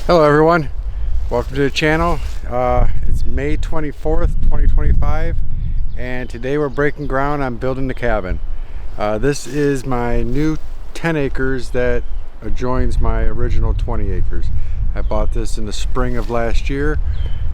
Hello everyone, welcome to the channel. It's May 24th 2025 and today we're breaking ground on building the cabin. This is my new 10 acres that adjoins my original 20 acres. I bought this in the spring of last year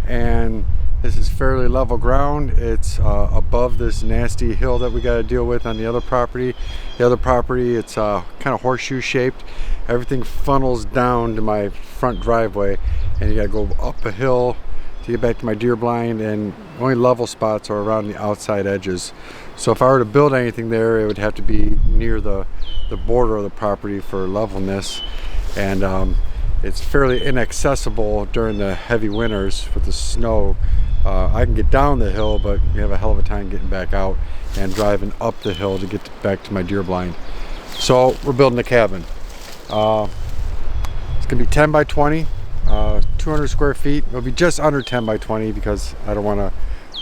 and this is fairly level ground. It's above this nasty hill that we got to deal with on the other property. The other property, it's kind of horseshoe shaped. Everything funnels down to my front driveway and you got to go up a hill to get back to my deer blind, and only level spots are around the outside edges. So if I were to build anything there, it would have to be near the border of the property for levelness, and it's fairly inaccessible during the heavy winters with the snow. I can get down the hill, but you have a hell of a time getting back out and driving up the hill to get back to my deer blind. So we're building a cabin. It's gonna be 10 by 20, 200 square feet. It'll be just under 10 by 20 because I don't want to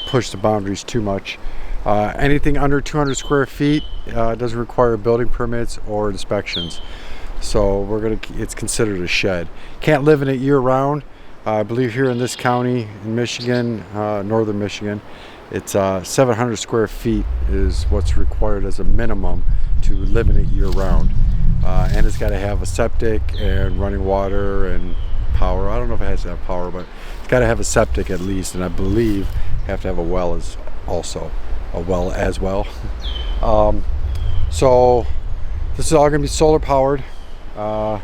push the boundaries too much. Anything under 200 square feet doesn't require building permits or inspections. So it's considered a shed. Can't live in it year round. I believe here in this county in Michigan, northern Michigan, it's 700 square feet is what's required as a minimum to live in it year round. And it's got to have a septic and running water and power. I don't know if it has to have power, but it's got to have a septic at least, and I believe have to have a well as well. So this is all going to be solar powered. I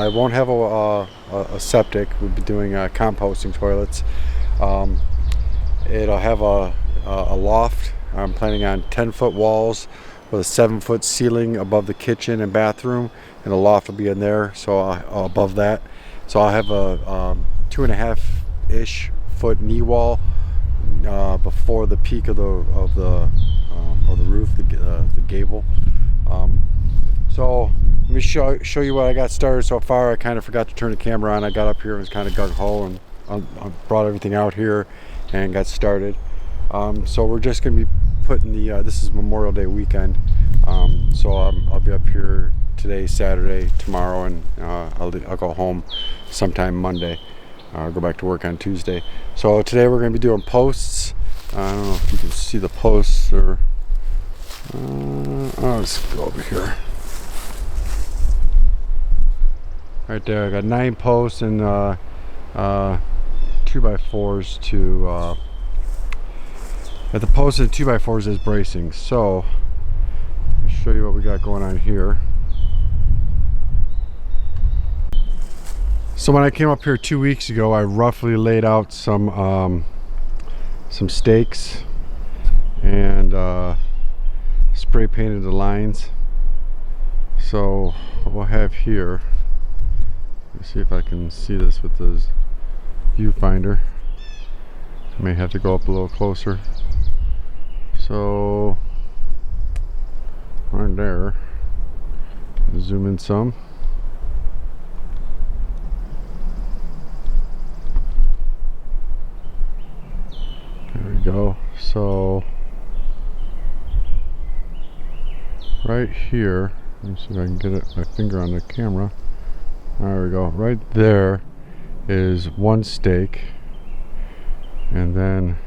won't have a septic. We'll be doing composting toilets. It'll have a loft. I'm planning on 10-foot walls with a 7-foot ceiling above the kitchen and bathroom, and the loft will be in there, so above that. So I'll have a 2.5-ish foot knee wall before the peak of the roof, the gable. So let me show you what I got started so far. I kind of forgot to turn the camera on. I got up here and was kind of gung-ho and I brought everything out here and got started. So we're just going to be putting this is Memorial Day weekend, so I'll be up here today, Saturday, tomorrow, and I'll go home sometime Monday. I'll go back to work on Tuesday. So today we're going to be doing posts. I don't know if you can see the posts, or let's go over here. Right there, I got 9 posts and 2x4s to at the post of the 2x4s is bracing. So let me show you what we got going on here. So when I came up here 2 weeks ago, I roughly laid out some stakes and spray painted the lines. So what we'll have here, let's see if I can see this with the viewfinder. I may have to go up a little closer. So right there, zoom in some. There we go. So right here, let me see if I can get my finger on the camera. There we go. Right there is one stake, and then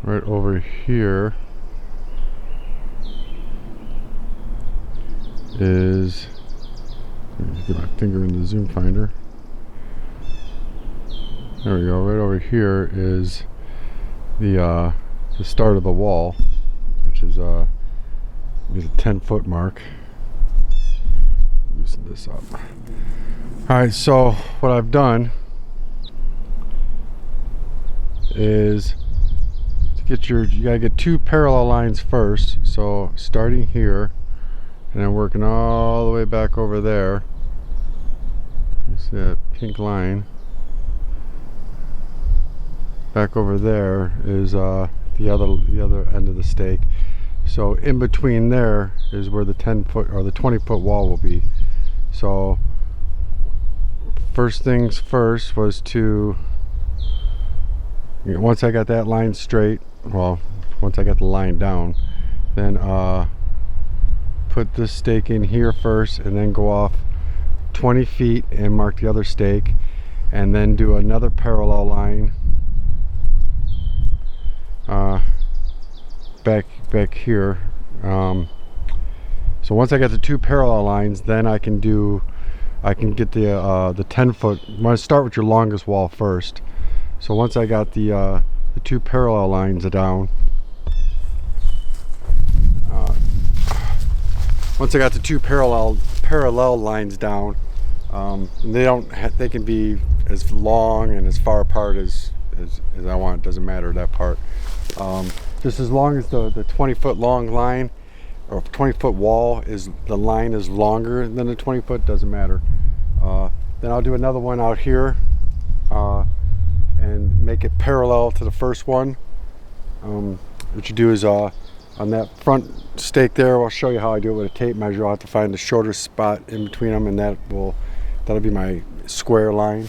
right over here is, let me get my finger in the zoom finder. There we go. Right over here is the start of the wall, which is a 10-foot mark. Loosen this up. Alright, so what I've done is you gotta get 2 parallel lines first. So starting here and then working all the way back over there. You see that pink line? Back over there is the other end of the stake. So in between there is where the 10-foot or the 20-foot wall will be. So first things first was to, once I got that line straight, well, once I got the line down, then put this stake in here first, and then go off 20 feet and mark the other stake, and then do another parallel line back here. So once I get the two parallel lines, then I can get the 10-foot. You want to start with your longest wall first. So once I got the two parallel lines down, once I got the two parallel lines down, they can be as long and as far apart as I want. It doesn't matter that part. Just as long as the 20-foot long line or 20-foot wall the line is longer than the 20-foot, doesn't matter. Then I'll do another one out here and make it parallel to the first one. What you do is on that front stake there, I'll show you how I do it with a tape measure. I'll have to find the shortest spot in between them, and that'll be my square line.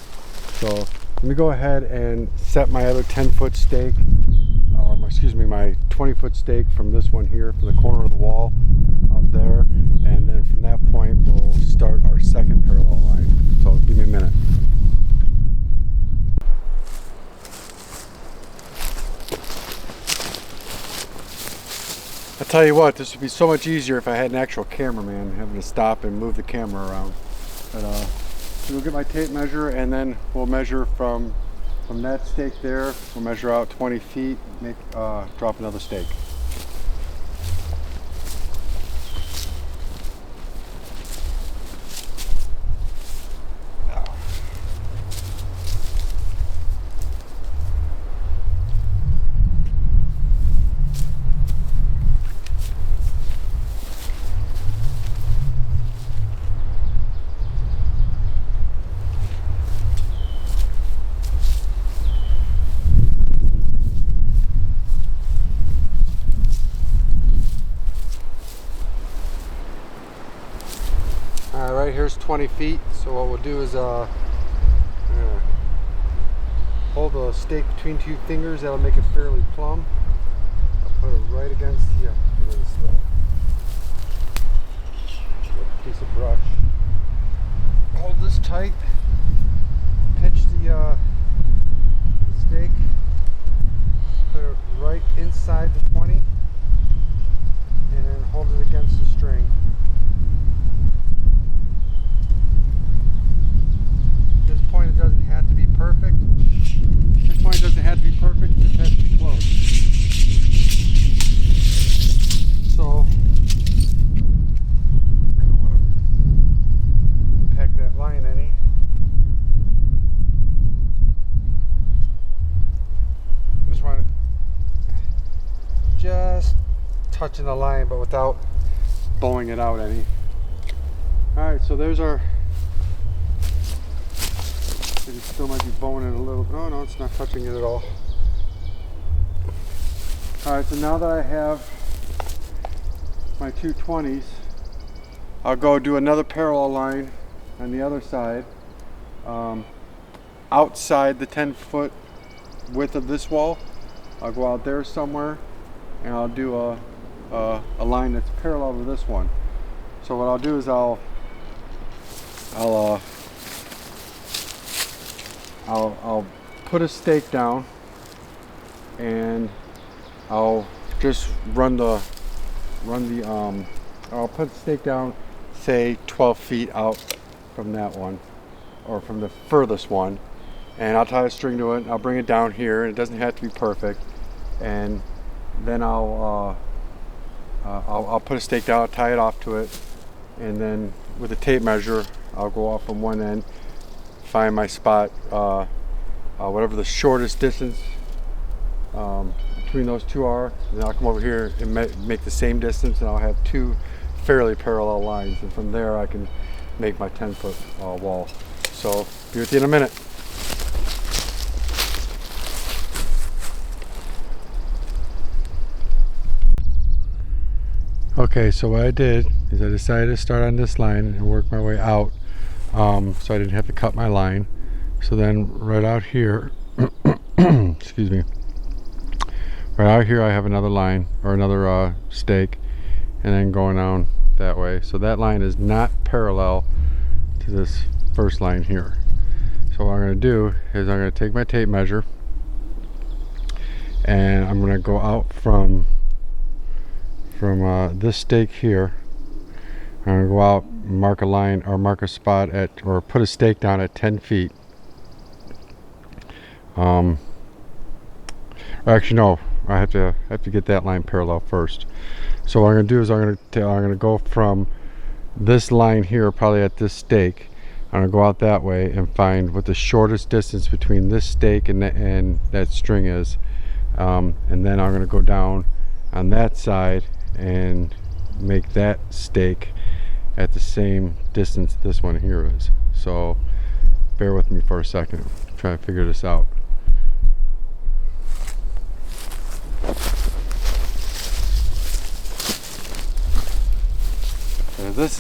So let me go ahead and set my other 10-foot stake, my 20-foot stake from this one here, from the corner of the wall up there, and then from that point we'll start our second parallel line. So give me a minute. I'll tell you what, this would be so much easier if I had an actual cameraman having to stop and move the camera around. But we'll get my tape measure, and then we'll measure from that stake there. We'll measure out 20 feet, drop another stake. Alright, here's 20 feet. So what we'll do is hold the stake between two fingers. That'll make it fairly plumb. I'll put it right against the piece of brush. Hold this tight. Pinch the stake. Put it right inside the 20, and then hold it against the string. It doesn't have to be perfect. This point doesn't have to be perfect, it just has to be close. So I don't want to impact that line any. Just touching the line, but without bowing it out any. Alright, so there's our. It still might be bowing it a little. Oh no, it's not touching it at all. Alright, so now that I have my two 20s, I'll go do another parallel line on the other side, outside the 10-foot width of this wall. I'll go out there somewhere, and I'll do a line that's parallel to this one. So what I'll do is I'll put a stake down, and I'll just I'll put the stake down, say 12 feet out from that one, or from the furthest one, and I'll tie a string to it, and I'll bring it down here, and it doesn't have to be perfect, and then I'll put a stake down, I'll tie it off to it, and then with a tape measure, I'll go off from one end, find my spot, whatever the shortest distance between those two are, and I'll come over here and make the same distance, and I'll have two fairly parallel lines, and from there I can make my 10-foot wall. So be with you in a minute. Okay, so what I did is I decided to start on this line and work my way out, so I didn't have to cut my line. So then right out here, excuse me, Right out here I have another line, or another stake, and then going down that way. So that line is not parallel to this first line here. So what I'm going to do is I'm going to take my tape measure, and I'm going to go out from this stake here. I'm going to go out, mark a line, or mark a spot at, or put a stake down at 10 feet. Actually no, I have to get that line parallel first. So what I'm going to do is I'm going to go from this line here, probably at this stake. I'm going to go out that way and find what the shortest distance between this stake and that string is. And then I'm going to go down on that side and make that stake at the same distance this one here is. So bear with me for a second. I'm trying to figure this out.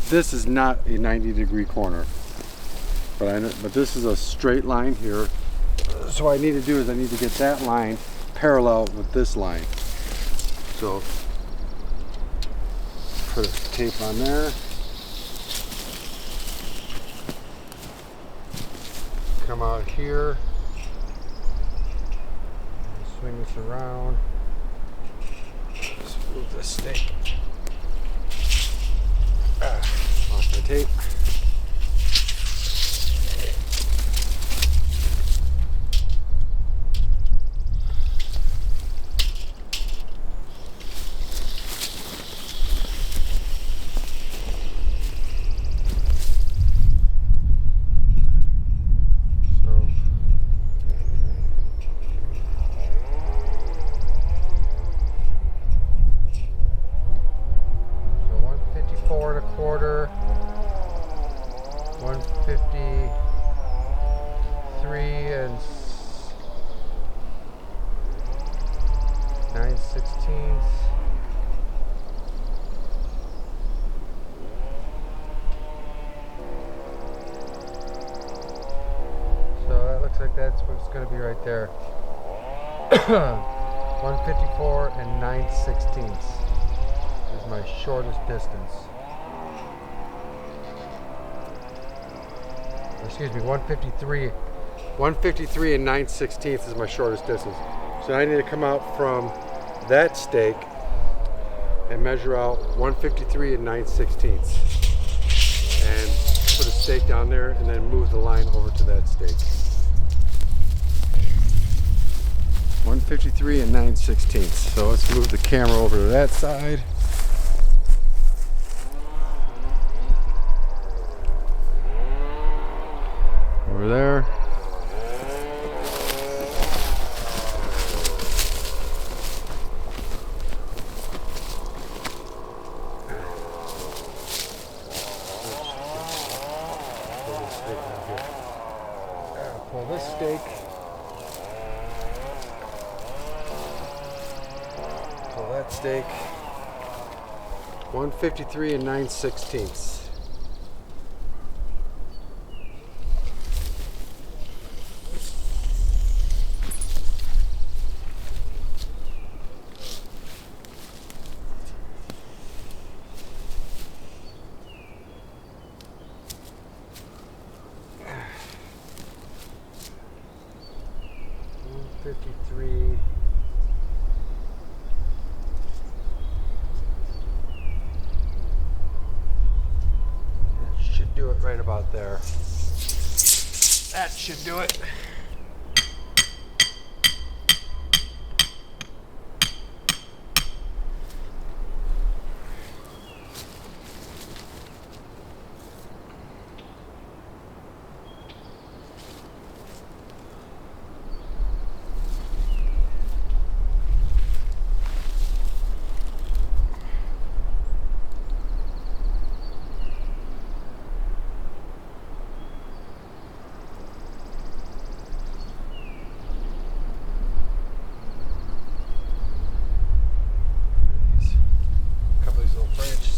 This is not a 90-degree corner, but this is a straight line here. So what I need to do is I need to get that line parallel with this line. So put a tape on there. Come out here. Swing this around. Let's move this stake. Off the tape. Quarter, 153 and 9/16. So that looks like that's what's going to be right there. 154 and 9/16 is my shortest distance. Excuse me, 153 and 9/16 is my shortest distance. So I need to come out from that stake and measure out 153 and 9/16 and put a stake down there and then move the line over to that stake. 153 and 9/16. So let's move the camera over to that side. Over there. Pull this stake. Pull that stake. 153 and 9/16. Should do it right about there. That should do it.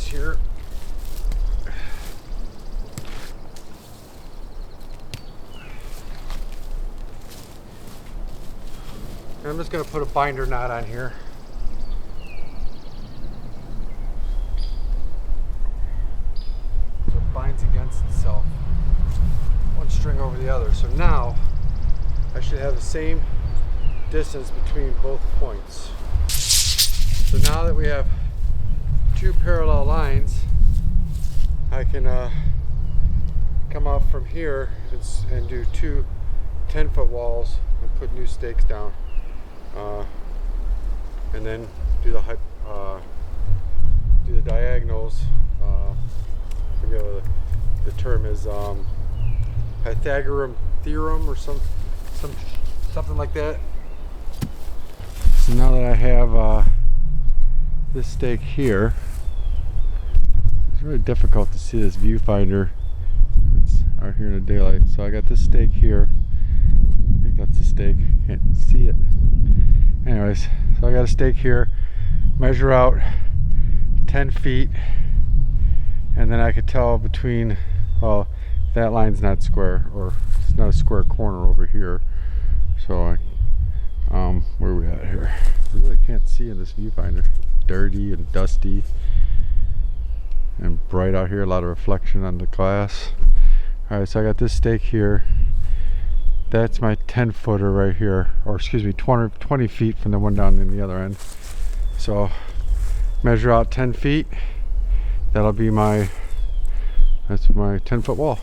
Here. I'm just going to put a binder knot on here. against itself, one string over the other. So now I should have the same distance between both points. So now that we have two parallel lines, I can come up from here and do two 10-foot walls and put new stakes down, and then do the diagonals. I forget what the term is, Pythagorean theorem or something like that. So now that I have this stake here, it's really difficult to see this viewfinder. It's out here in the daylight. So I got this stake here. I think that's the stake. Can't see it. Anyways, so I got a stake here. Measure out 10 feet, and then I could tell between, well, that line's not square, or it's not a square corner over here. So where are we at here? I really can't see in this viewfinder. Dirty and dusty and bright out here, a lot of reflection on the glass. Alright, so I got this stake here. That's my 10-footer right here, or excuse me, 20 feet from the one down in the other end. So measure out 10 feet. That'll be that's my 10-foot wall.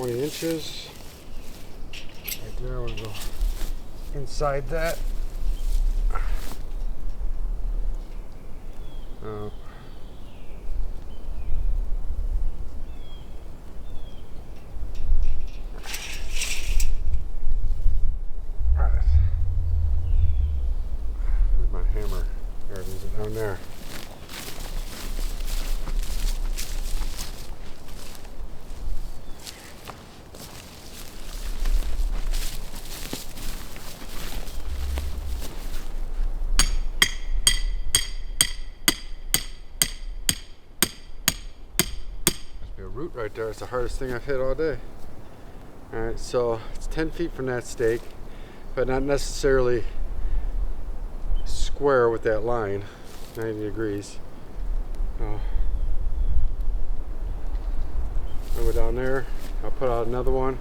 Inches right there. I'm gonna go inside that. All right. Where's my hammer? There it is, down there. Root right there. It's the hardest thing I've hit all day. Alright, so it's 10 feet from that stake, but not necessarily square with that line, 90 degrees. I'll go down there, I'll put out another one.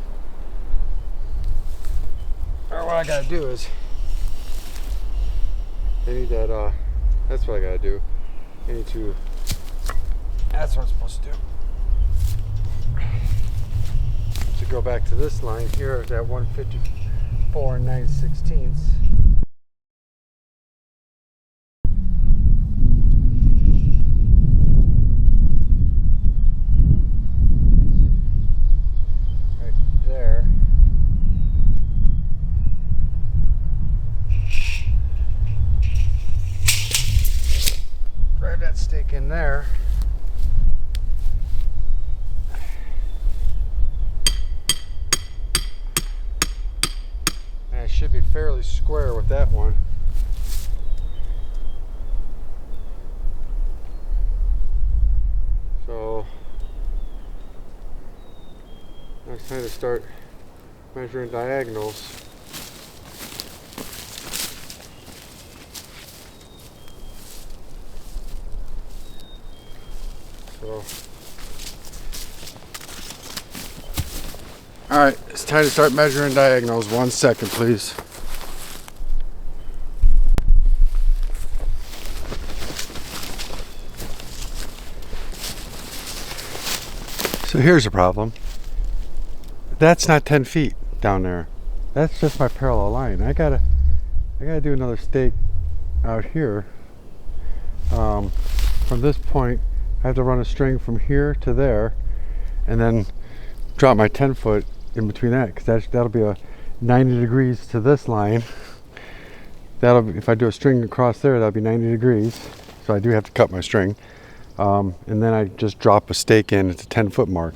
Alright, what I gotta do is, I need that, that's what I gotta do. I need to, that's what I'm supposed to do. To go back to this line here at 154 and 9/16. Right there. Grab that stake in there. Should be fairly square with that one. So now it's time to start measuring diagonals. So alright, it's time to start measuring diagonals. 1 second, please. So here's the problem. That's not 10 feet down there. That's just my parallel line. I gotta do another stake out here. From this point, I have to run a string from here to there, and then drop my 10-foot in between that, because that'll be a 90 degrees to this line. That'll be, if I do a string across there, that'll be 90 degrees. So I do have to cut my string, and then I just drop a stake in at the 10-foot mark,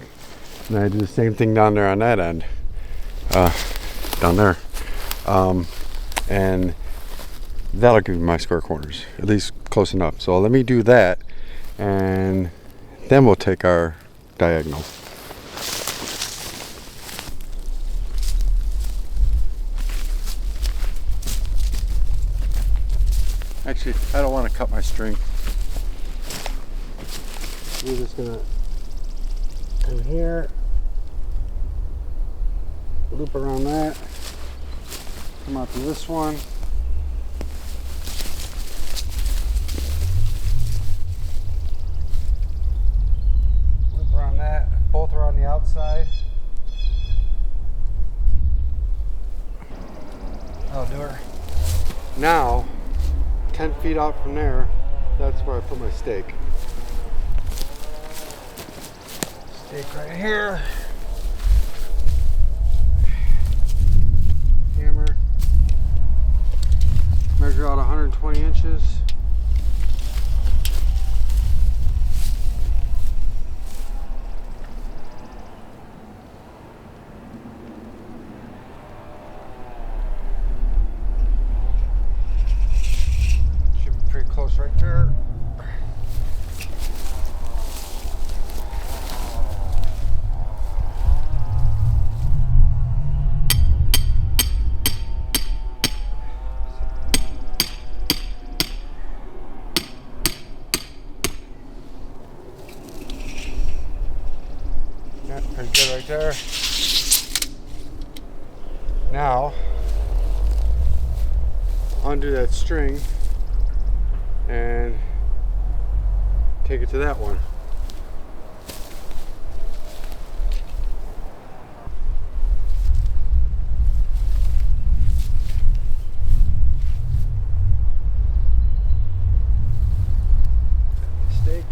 and I do the same thing down there on that end, down there, and that'll give me my square corners, at least close enough. So let me do that, and Then we'll take our diagonal. Actually, I don't want to cut my string. We're just gonna come here, loop around that, come out to this one. Loop around that. Both are on the outside. That'll do her. Now, 10 feet out from there, that's where I put my stake. Stake right here. Hammer. Measure out 120 inches. Should be pretty close right there. Pretty good right there. Now, undo that string and take it to that one. Stake.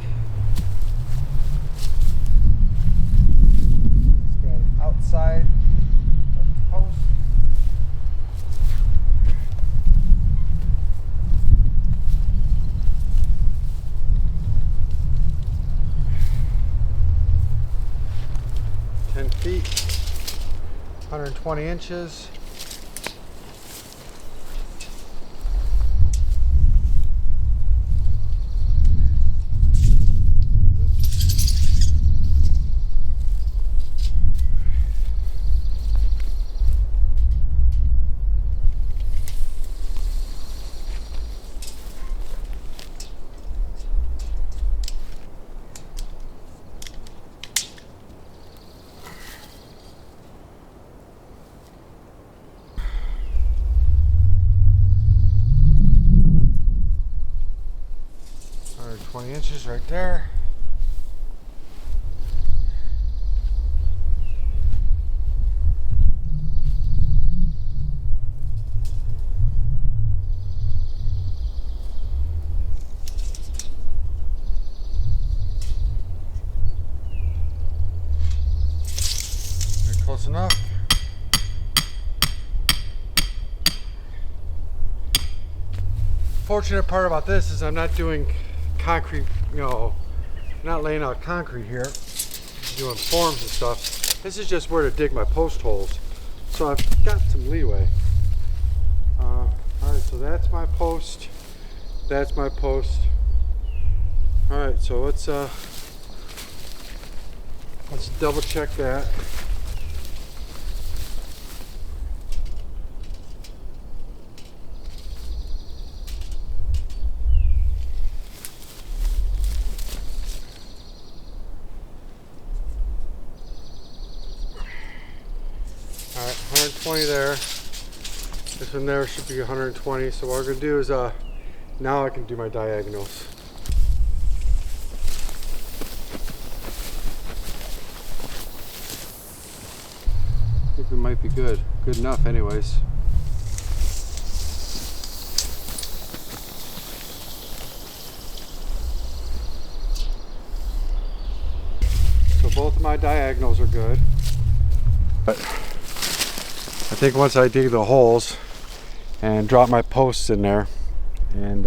Outside of the post. Feet, 120 inches. Or 20 inches right there. Close enough. Fortunate part about this is I'm not doing concrete, not laying out concrete here, doing forms and stuff. This is just where to dig my post holes. So I've got some leeway. Alright, so that's my post. That's my post. Alright, so let's double check that. Alright, 120 there. This one there should be 120. So what we're going to do is, now I can do my diagonals. I think we might be good. Good enough anyways. So both of my diagonals are good. But I think once I dig the holes and drop my posts in there, and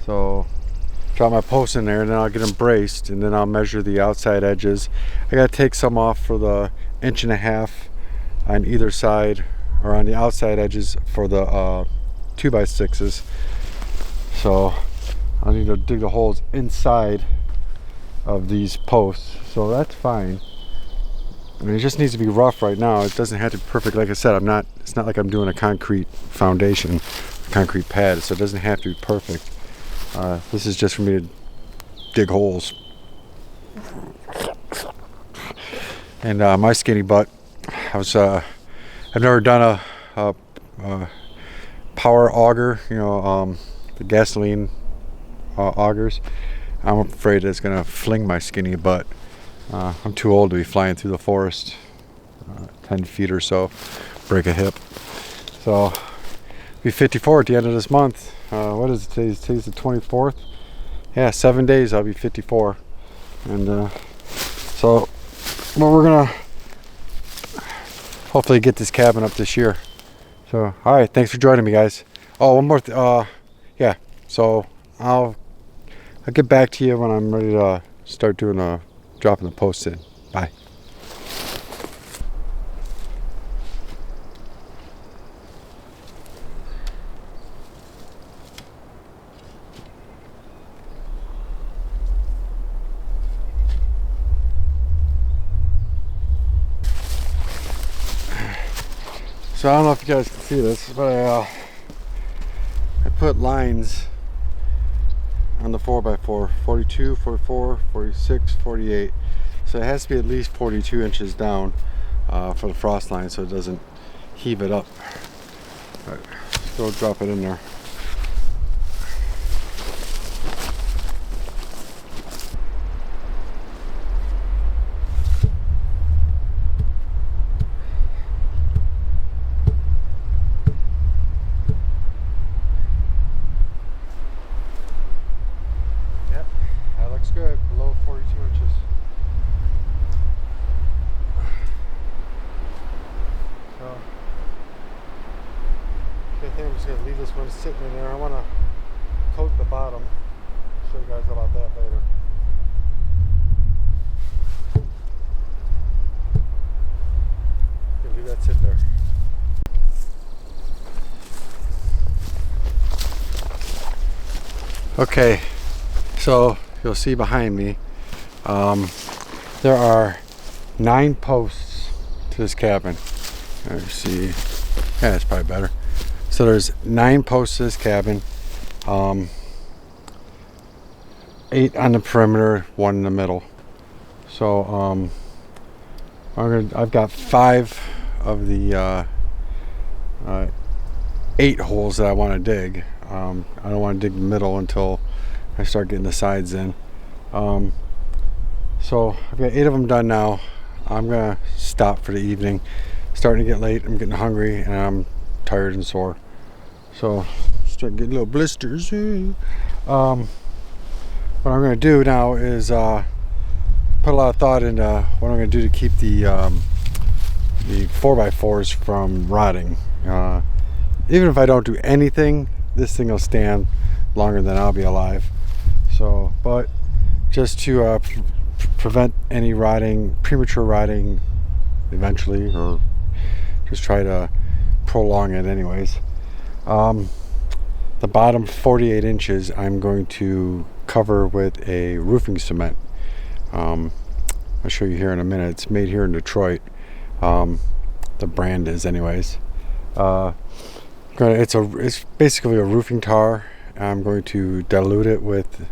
so drop my posts in there, and then I'll get them braced, and then I'll measure the outside edges. I gotta take some off for the 1.5 inch on either side, or on the outside edges for the 2x6s. So I'll need to dig the holes inside of these posts, so that's fine. I mean, it just needs to be rough right now. It doesn't have to be perfect. Like I said, it's not like I'm doing a concrete foundation, a concrete pad, so it doesn't have to be perfect. This is just for me to dig holes. And my skinny butt, I've never done a power auger, the gasoline augers. I'm afraid it's gonna fling my skinny butt. I'm too old to be flying through the forest, 10 feet or so, break a hip. So, I'll be 54 at the end of this month. What is it? Today's the 24th. Yeah, 7 days I'll be 54. And so, well, we're gonna hopefully get this cabin up this year. So, all right, thanks for joining me, guys. Oh, one more yeah, so I'll get back to you when I'm ready to start doing dropping the posts in. Bye. So I don't know if you guys can see this, but I put lines on the 4x4, 42, 44, 46, 48. So it has to be at least 42 inches down for the frost line so it doesn't heave it up. All right, let's go drop it in there. Looks good, below 42 inches. So, I think I'm just going to leave this one sitting in there. I want to coat the bottom. Show you guys about that later. Gonna leave that sit there. Okay, so you'll see behind me there are 9 posts to this cabin. Let's see, yeah, it's probably better. So there's 9 posts to this cabin, 8 on the perimeter, 1 in the middle. So I've got 5 of the 8 holes that I want to dig. I don't want to dig the middle until I start getting the sides in. So I've got 8 of them done now. I'm gonna stop for the evening. Starting to get late, I'm getting hungry, and I'm tired and sore. So start getting little blisters. What I'm gonna do now is put a lot of thought into what I'm gonna do to keep the 4x4s from rotting. Even if I don't do anything, this thing will stand longer than I'll be alive. So, but just to prevent any rotting, premature rotting eventually, or just try to prolong it anyways. The bottom 48 inches I'm going to cover with a roofing cement. I'll show you here in a minute. It's made here in Detroit. The brand is anyways. It's basically a roofing tar. I'm going to dilute it with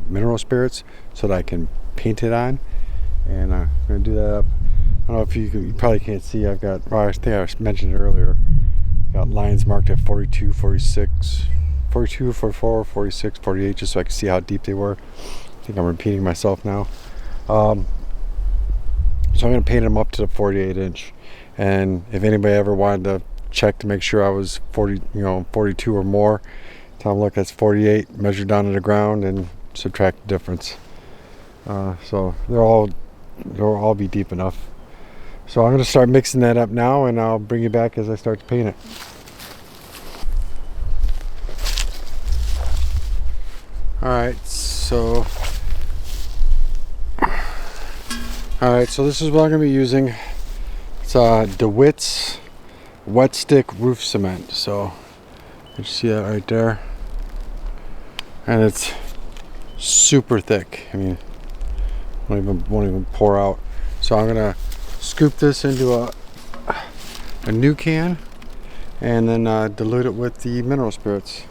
mineral spirits so that I can paint it on, and I'm going to do that up. I don't know if you probably can't see. I've got, well, I think I mentioned it earlier, got lines marked at 42, 46, 42, 44, 46, 48, just so I can see how deep they were. I think I'm repeating myself now. So I'm going to paint them up to the 48 inch, and if anybody ever wanted to check to make sure I was 42 or more, tell them, look, that's 48, measure down to the ground and subtract the difference. So they'll all be deep enough. So I'm going to start mixing that up now, and I'll bring you back as I start to paint it. Alright, so this is what I'm going to be using. It's DeWitt's wet stick roof cement. So you see that right there, and it's super thick. I mean, won't even pour out. So I'm gonna scoop this into a new can and then dilute it with the mineral spirits.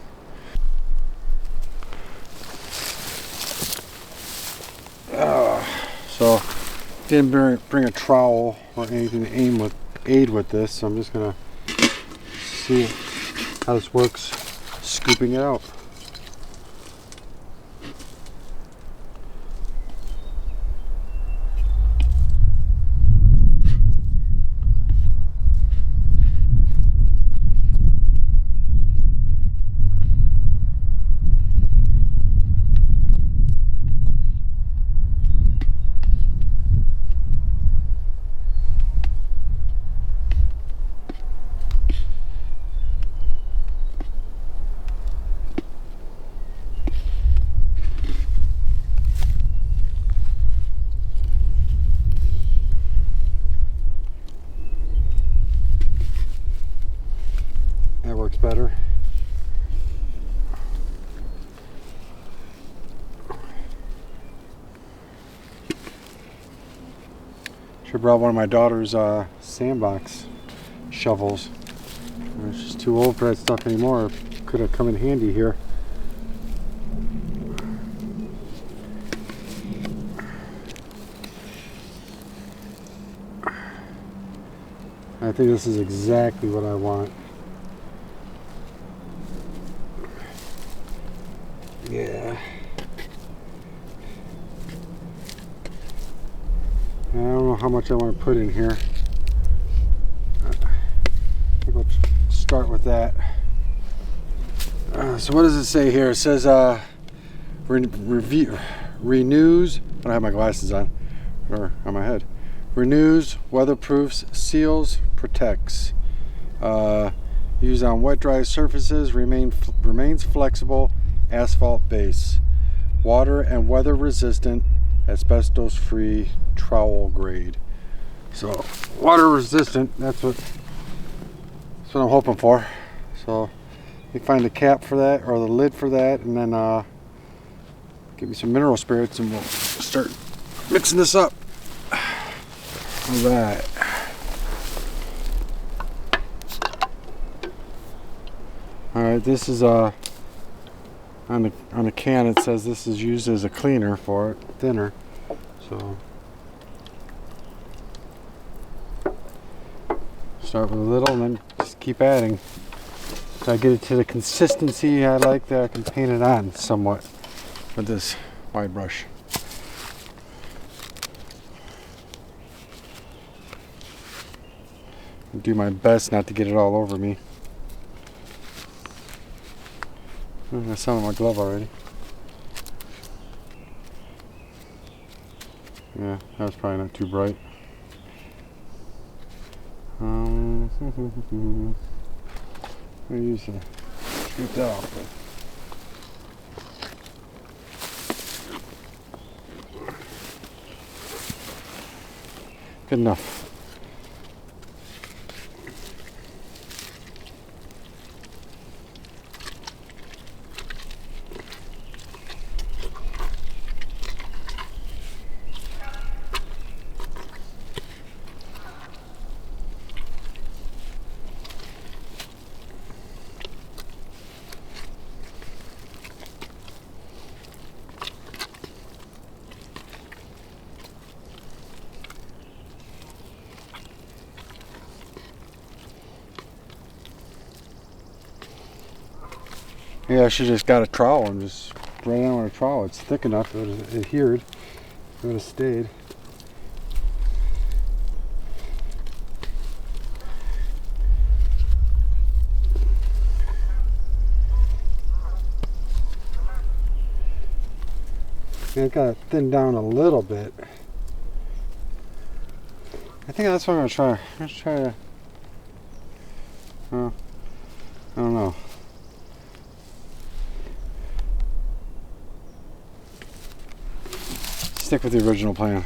So didn't bring a trowel or anything to aid with this, so I'm just gonna see how this works scooping it out. That works better. Should have brought one of my daughter's sandbox shovels. She's too old for that stuff anymore. Could have come in handy here. I think this is exactly what I want. Yeah. I don't know how much I want to put in here. I think let's start with that. So what does it say here? It says renews. I don't have my glasses on, or on my head. Renews, weatherproofs, seals, protects. Used on wet, dry surfaces. Remains flexible. Asphalt base. Water and weather resistant. Asbestos-free trowel grade. So water resistant. That's what I'm hoping for. So you find a cap for that or the lid for that, and then give me some mineral spirits, and we'll start mixing this up. All right. All right. This is on the can. It says this is used as a cleaner for it, thinner. So start with a little, and then just keep adding. So I get it to the consistency I like, that I can paint it on somewhat with this wide brush. Do my best not to get it all over me. I some on my glove already. Yeah, that was probably not too bright. I use to scoop that off with. Good enough. Yeah, I should have just got a trowel and just spread it on with a trowel. It's thick enough, it would have adhered, it would have stayed. And it got thinned down a little bit. I think that's what I'm going to try. I'm going to try to, I don't know. Stick with the original plan.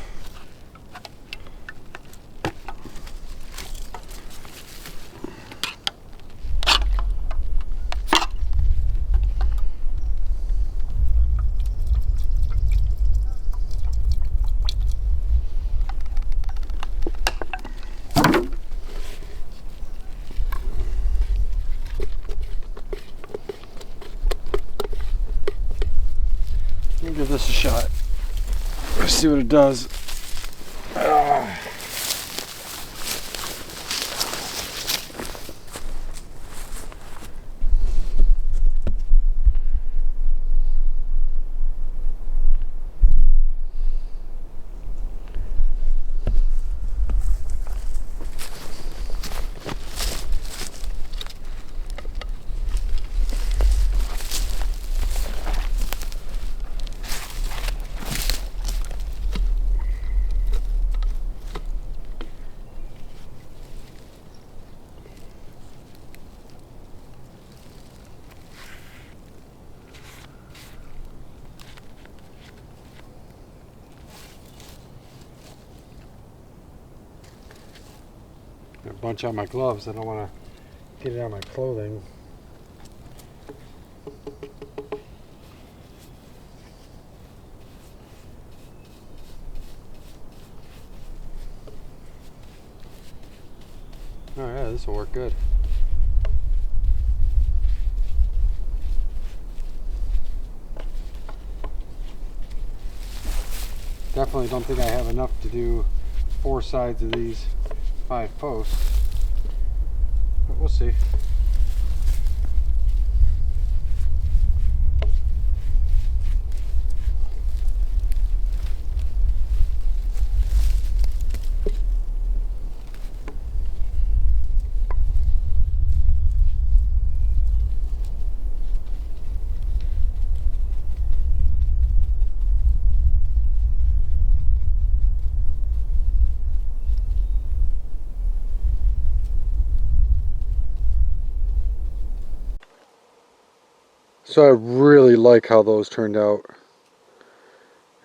give this a shot. Let's see what it does. A bunch on my gloves. I don't want to get it on my clothing. Oh yeah, this will work good. Definitely don't think I have enough to do 4 sides of these 5 posts, but we'll see. So I really like how those turned out.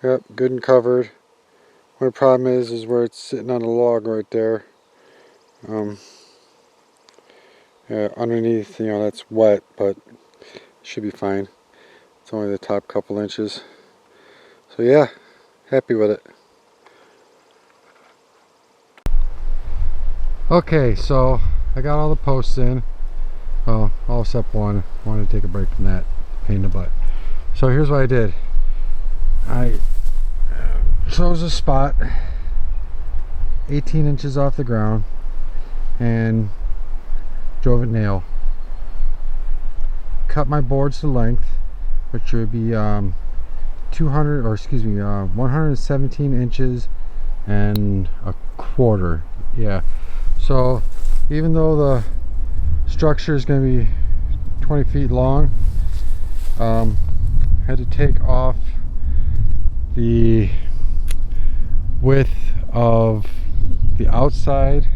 Yep, good and covered. Only problem is where it's sitting on the log right there. Yeah, underneath, you know, that's wet, but it should be fine. It's only the top couple inches. So yeah, happy with it. Okay, so I got all the posts in. Well, all except one. I wanted to take a break from that pain in the butt. So here's what I did. I chose a spot 18 inches off the ground and drove a nail. Cut my boards to length, which would be 117 inches and a quarter. Yeah. So even though the structure is going to be 20 feet long, had to take off the width of the outside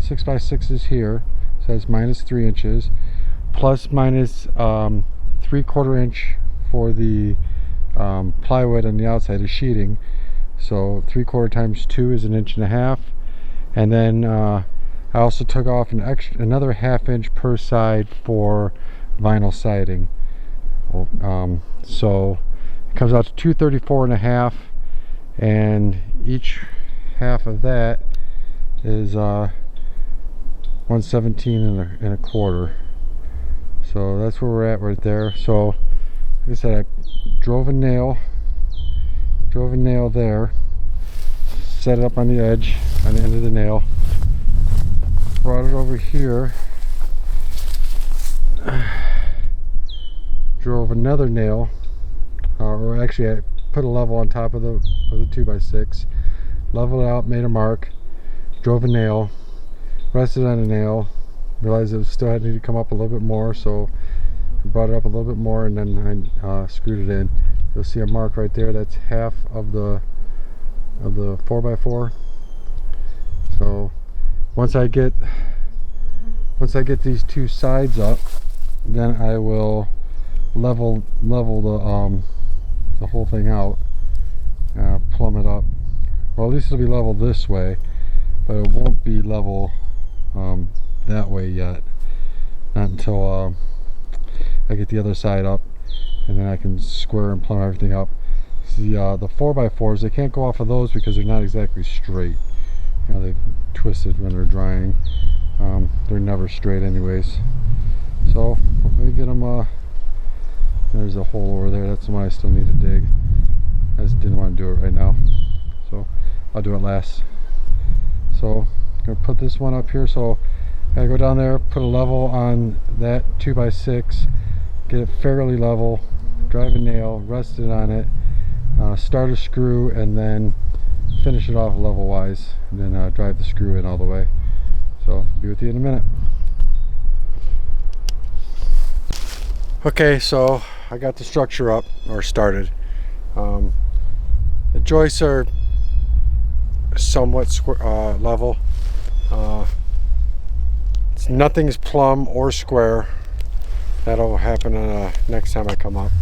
6x6s here, so that's -3 inches, plus minus 3/4 inch for the plywood on the outside of sheeting. So 3/4 times 2 is 1.5 inches, and then I also took off another 1/2 inch per side for vinyl siding. So it comes out to 234.5, and each half of that is 117.25. So that's where we're at right there. So like I said, I drove a nail there, set it up on the edge, on the end of the nail, brought it over here, drove another nail, or actually I put a level on top of the 2x6, leveled it out, made a mark, drove a nail, rested on a nail, realized it still had to come up a little bit more, so I brought it up a little bit more, and then I screwed it in. You'll see a mark right there. That's half of the 4x4. So once I get these 2 sides up, then I will level the whole thing out, plumb it up. Well, at least it'll be level this way, but it won't be level that way yet, not until I get the other side up, and then I can square and plumb everything up. The 4x4s, they can't go off of those because they're not exactly straight. You know, they've twisted when they're drying. They're never straight anyways. So let me get them. There's a hole over there. That's the one I still need to dig. I just didn't want to do it right now, so I'll do it last. So I'm gonna put this one up here. So I go down there, put a level on that 2x6, get it fairly level, drive a nail, rest it on it, start a screw, and then finish it off level wise, and then drive the screw in all the way. So I'll be with you in a minute. Okay, so I got the structure up, or started. The joists are somewhat level. Nothing's plumb or square. That'll happen next time I come up.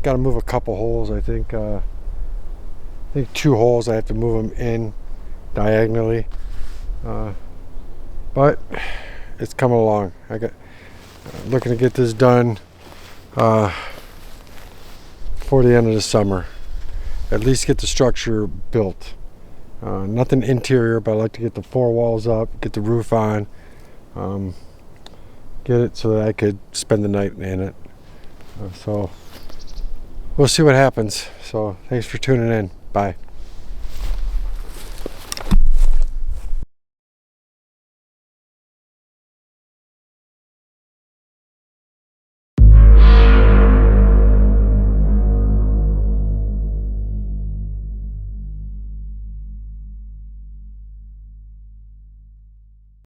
Got to move a couple holes. I think 2 holes. I have to move them in diagonally, but it's coming along. I got looking to get this done before the end of the summer. At least get the structure built. Nothing interior, but I like to get the 4 walls up, get the roof on, get it so that I could spend the night in it. So we'll see what happens. So thanks for tuning in. Bye.